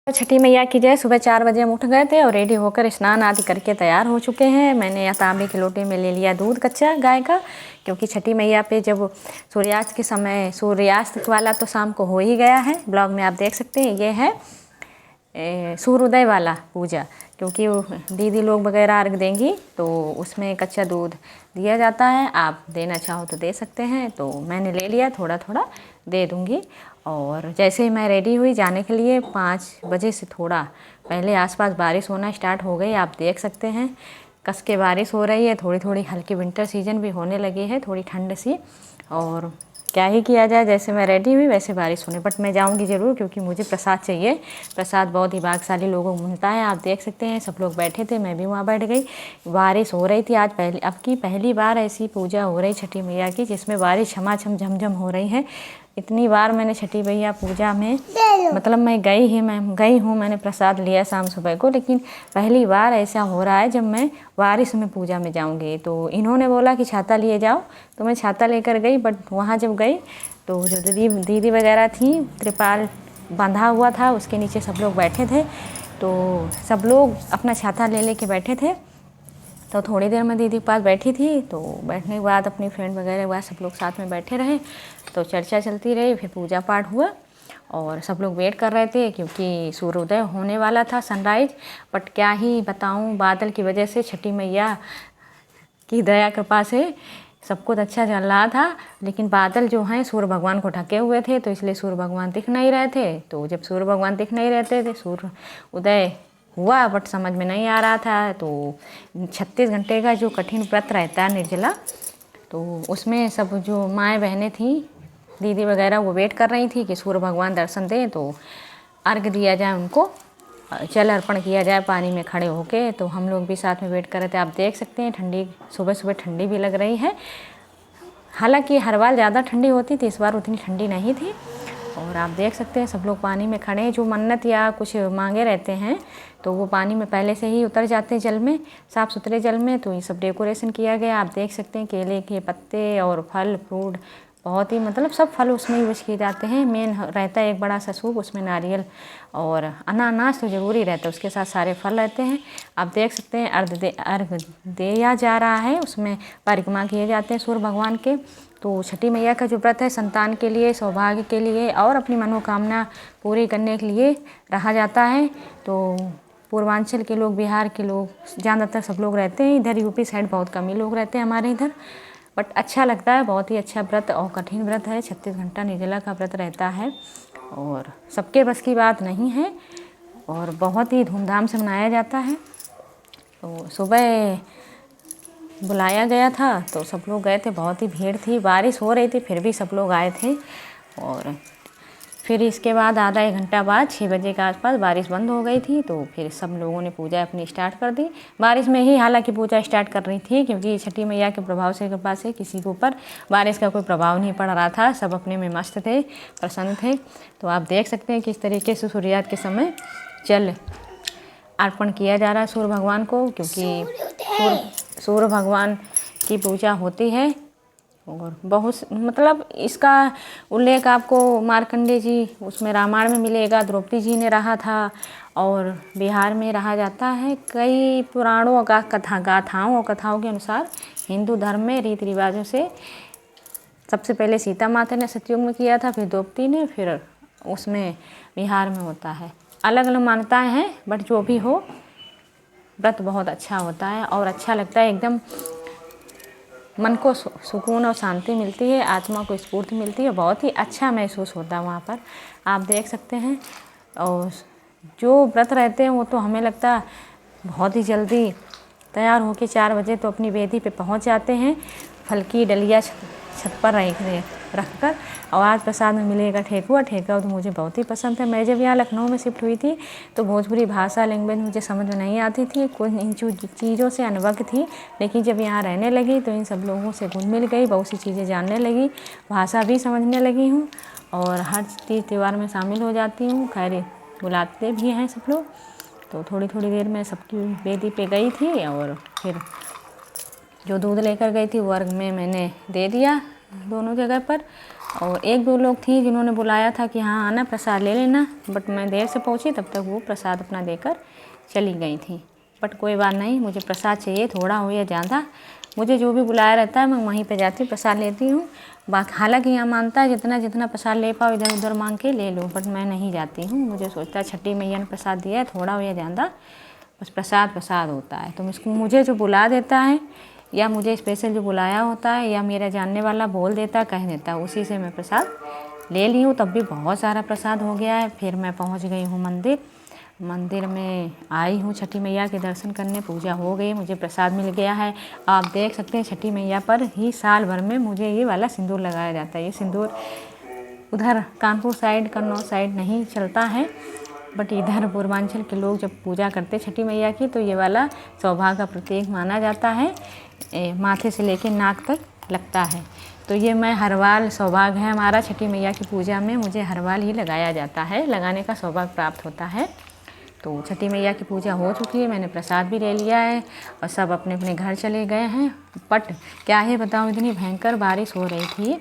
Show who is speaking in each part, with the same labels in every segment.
Speaker 1: छठी मैया की जय। सुबह 4 बजे हम उठ गए थे और रेडी होकर स्नान आदि करके तैयार हो चुके हैं। मैंने यहाँ तांबे के लोटे में ले लिया दूध कच्चा गाय का, क्योंकि छठी मैया पे जब सूर्यास्त के समय, सूर्यास्त वाला तो शाम को हो ही गया है, ब्लॉग में आप देख सकते हैं। ये है सूर्योदय वाला पूजा, क्योंकि दीदी लोग वगैरह अर्घ देंगी तो उसमें कच्चा दूध दिया जाता है। आप देना चाहो तो दे सकते हैं, तो मैंने ले लिया, थोड़ा थोड़ा दे दूँगी। और जैसे ही मैं रेडी हुई जाने के लिए 5 बजे से थोड़ा पहले आसपास बारिश होना स्टार्ट हो गई। आप देख सकते हैं कस के बारिश हो रही है, थोड़ी थोड़ी हल्की विंटर सीजन भी होने लगी है, थोड़ी ठंड सी। और क्या ही किया जाए, जैसे मैं रेडी हुई वैसे बारिश होने, बट मैं जाऊंगी ज़रूर, क्योंकि मुझे प्रसाद चाहिए। प्रसाद बहुत ही भाग्यशाली लोगों को मिलता है। आप देख सकते हैं सब लोग बैठे थे, मैं भी वहाँ बैठ गई। बारिश हो रही थी आज, अब की पहली बार ऐसी पूजा हो रही छठी मैया की जिसमें बारिश झमाझम झमझम हो रही है। इतनी बार मैंने छठी मैया पूजा में, मतलब मैं गई हूँ, मैंने प्रसाद लिया शाम सुबह को, लेकिन पहली बार ऐसा हो रहा है जब मैं बारिश में पूजा में जाऊँगी। तो इन्होंने बोला कि छाता लिए जाओ, तो मैं छाता लेकर गई। बट वहाँ जब गई तो जो दीदी वगैरह थी, त्रिपाल बंधा हुआ था, उसके नीचे सब लोग बैठे थे। तो सब लोग अपना छाता ले लेके बैठे थे। तो थोड़ी देर मैं दीदी के पास बैठी थी, तो बैठने के बाद अपनी फ्रेंड वगैरह हुआ, सब लोग साथ में बैठे रहे, तो चर्चा चलती रही। फिर पूजा पाठ हुआ और सब लोग वेट कर रहे थे, क्योंकि सूर्योदय होने वाला था, सनराइज़। बट क्या ही बताऊं, बादल की वजह से, छठी मैया की दया कृपा से सब कुछ अच्छा चल रहा था, लेकिन बादल जो हैं सूर्य भगवान को ढके हुए थे, तो इसलिए सूर्य भगवान दिख नहीं रहे थे। तो जब सूर्य भगवान दिख नहीं रहते थे, सूर्य उदय हुआ बट समझ में नहीं आ रहा था। तो 36 घंटे का जो कठिन व्रत रहता है निर्जला, तो उसमें सब जो माएँ बहनें थीं, दीदी वगैरह, वो वेट कर रही थी कि सूर्य भगवान दर्शन दें तो अर्घ दिया जाए, उनको जल अर्पण किया जाए पानी में खड़े होके। तो हम लोग भी साथ में वेट कर रहे थे। आप देख सकते हैं ठंडी, सुबह सुबह ठंडी भी लग रही है। हालांकि हर बार ज़्यादा ठंडी होती थी, इस बार उतनी ठंडी नहीं थी। और आप देख सकते हैं सब लोग पानी में खड़े हैं। जो मन्नत या कुछ मांगे रहते हैं तो वो पानी में पहले से ही उतर जाते हैं, जल में, साफ़ सुथरे जल में। तो ये सब डेकोरेशन किया गया। आप देख सकते हैं केले के पत्ते और फल फ्रूट, बहुत ही, मतलब सब फल उसमें यूज किए जाते हैं। मेन रहता है एक बड़ा सा सूप, उसमें नारियल और अनानास तो ज़रूरी रहता है, उसके साथ सारे फल रहते हैं। आप देख सकते हैं अर्घ दिया जा रहा है, उसमें परिक्रमा किए जाते हैं सूर्य भगवान के। तो छठी मैया का जो व्रत है संतान के लिए, सौभाग्य के लिए और अपनी मनोकामना पूरी करने के लिए रहा जाता है। तो पूर्वांचल के लोग, बिहार के लोग, ज़्यादातर सब लोग रहते हैं इधर। यूपी साइड बहुत कम ही लोग रहते हैं हमारे इधर। बट अच्छा लगता है, बहुत ही अच्छा व्रत और कठिन व्रत है। 36 घंटा निर्जला का व्रत रहता है और सबके बस की बात नहीं है, और बहुत ही धूमधाम से मनाया जाता है। तो सुबह बुलाया गया था तो सब लोग गए थे, बहुत ही भीड़ थी, बारिश हो रही थी फिर भी सब लोग आए थे। और फिर इसके बाद आधा एक घंटा बाद 6 बजे के आसपास बारिश बंद हो गई थी। तो फिर सब लोगों ने पूजा अपनी स्टार्ट कर दी, बारिश में ही हालांकि पूजा स्टार्ट कर रही थी, क्योंकि छठी मैया के प्रभाव से, कृपा से किसी के ऊपर बारिश का कोई प्रभाव नहीं पड़ रहा था। सब अपने में मस्त थे, प्रसन्न थे। तो आप देख सकते हैं किस तरीके से सूर्यास्त के समय जल अर्पण किया जा रहा है सूर्य भगवान को, क्योंकि सूर्य भगवान की पूजा होती है। और बहुत, मतलब इसका उल्लेख आपको मार्कंडेय जी, उसमें रामायण में मिलेगा, द्रौपदी जी ने रहा था, और बिहार में रहा जाता है। कई पुराणों का गाथाओं और कथाओं के अनुसार हिंदू धर्म में रीति रिवाजों से सबसे पहले सीता माता ने सतयुग में किया था, फिर द्रौपदी ने, फिर उसमें बिहार में होता है। अलग अलग मान्यताएँ हैं, बट जो भी हो व्रत बहुत अच्छा होता है और अच्छा लगता है। एकदम मन को सुकून और शांति मिलती है, आत्मा को स्फूर्ति मिलती है, बहुत ही अच्छा महसूस होता है वहाँ पर। आप देख सकते हैं। और जो व्रत रहते हैं वो तो हमें लगता है बहुत ही जल्दी तैयार होकर 4 बजे तो अपनी वेदी पे पहुँच जाते हैं, फल की डलिया छत पर रख कर। और आज प्रसाद में मिलेगा ठेकुआ। ठेकुआ तो मुझे बहुत ही पसंद है। मैं जब यहाँ लखनऊ में शिफ्ट हुई थी तो भोजपुरी भाषा लैंग्वेज मुझे समझ में नहीं आती थी, कुछ इन चीज़ों से अनवक्त थी। लेकिन जब यहाँ रहने लगी तो इन सब लोगों से घुल मिल गई, बहुत सी चीज़ें जानने लगी, भाषा भी समझने लगी हूँ और हर तीज त्यौहार में शामिल हो जाती हूँ। खैर बुलाते भी हैं सब लोग। तो थोड़ी थोड़ी देर में सबकी वेदी पे गई थी और फिर जो दूध लेकर गई थी वो अर्घ में मैंने दे दिया दोनों जगह पर। और एक दो लोग थी जिन्होंने बुलाया था कि हाँ आना प्रसाद ले लेना, बट मैं देर से पहुँची, तब तक वो प्रसाद अपना देकर चली गई थी। बट कोई बात नहीं, मुझे प्रसाद चाहिए, थोड़ा हो या ज़्यादा, मुझे जो भी बुलाया रहता है मैं वहीं पे जाती प्रसाद लेती हूँ। हालांकि यहाँ मानता है जितना जितना प्रसाद ले पाओ इधर उधर मांग के ले लो, बट मैं नहीं जाती हूँ। मुझे सोचता है छठी मैया ने प्रसाद दिया है, थोड़ा हो या ज़्यादा, बस प्रसाद प्रसाद होता है। तो मुझे जो बुला देता है या मुझे स्पेशल जो बुलाया होता है या मेरा जानने वाला बोल देता कह देता, उसी से मैं प्रसाद ले ली हूँ। तब भी बहुत सारा प्रसाद हो गया है। फिर मैं पहुँच गई हूँ मंदिर में आई हूँ छठी मैया के दर्शन करने, पूजा हो गई, मुझे प्रसाद मिल गया है। आप देख सकते हैं छठी मैया पर ही साल भर में मुझे ये वाला सिंदूर लगाया जाता है। ये सिंदूर उधर कानपुर साइड, कन्नौज साइड नहीं चलता है, बट इधर पूर्वांचल के लोग जब पूजा करते छठी मैया की तो ये वाला सौभाग्य का प्रतीक माना जाता है। माथे से लेकर नाक तक लगता है। तो ये मैं हरवाल सौभाग्य है हमारा, छठी मैया की पूजा में मुझे हरवाल ही लगाया जाता है, लगाने का सौभाग्य प्राप्त होता है। तो छठी मैया की पूजा हो चुकी है, मैंने प्रसाद भी ले लिया है और सब अपने अपने घर चले गए हैं। बट क्या है बताऊँ, इतनी भयंकर बारिश हो रही थी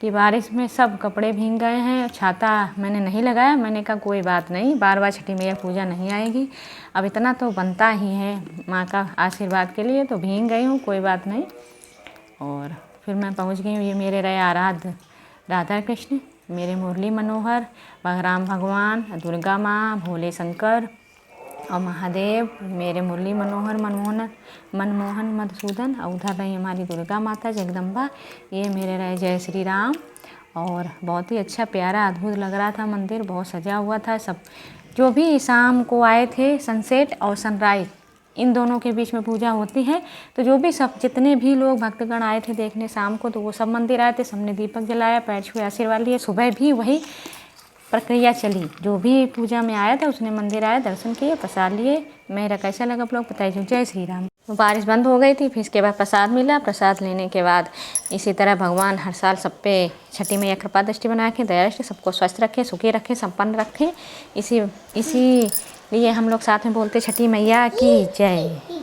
Speaker 1: कि बारिश में सब कपड़े भीग गए हैं। छाता मैंने नहीं लगाया, मैंने कहा कोई बात नहीं, बार बार छठी मैया पूजा नहीं आएगी, अब इतना तो बनता ही है माँ का आशीर्वाद के लिए, तो भीग गई हूँ, कोई बात नहीं। और फिर मैं पहुँच गई हूँ। ये मेरे रहे आराध्य राधा कृष्ण, मेरे मुरली मनोहर, राम भगवान, दुर्गा माँ, भोले शंकर और महादेव, मेरे मुरली मनोहर मनमोहन मधुसूदन, और उधर रही हमारी दुर्गा माता जगदम्बा। ये मेरे रहे जय श्री राम। और बहुत ही अच्छा प्यारा अद्भुत लग रहा था मंदिर, बहुत सजा हुआ था। सब जो भी शाम को आए थे, सनसेट और सनराइज इन दोनों के बीच में पूजा होती है, तो जो भी सब जितने भी लोग भक्तगण आए थे देखने शाम को, तो वो सब मंदिर आए थे, सबने दीपक जलाया, पैर छुए, आशीर्वाद लिए। सुबह भी वही प्रक्रिया चली, जो भी पूजा में आया था उसने मंदिर आया, दर्शन किए, प्रसाद लिए। मेरा कैसा लगा आप लोग बताइए। जय श्री राम। बारिश बंद हो गई थी, फिर इसके बाद प्रसाद मिला। प्रसाद लेने के बाद इसी तरह भगवान हर साल सब पे छठी मैया कृपा दृष्टि बना के दया दृष्टि सबको स्वस्थ रखे, सुखी रखे, संपन्न रखे। इसी लिए हम लोग साथ में बोलते छठी मैया की जय।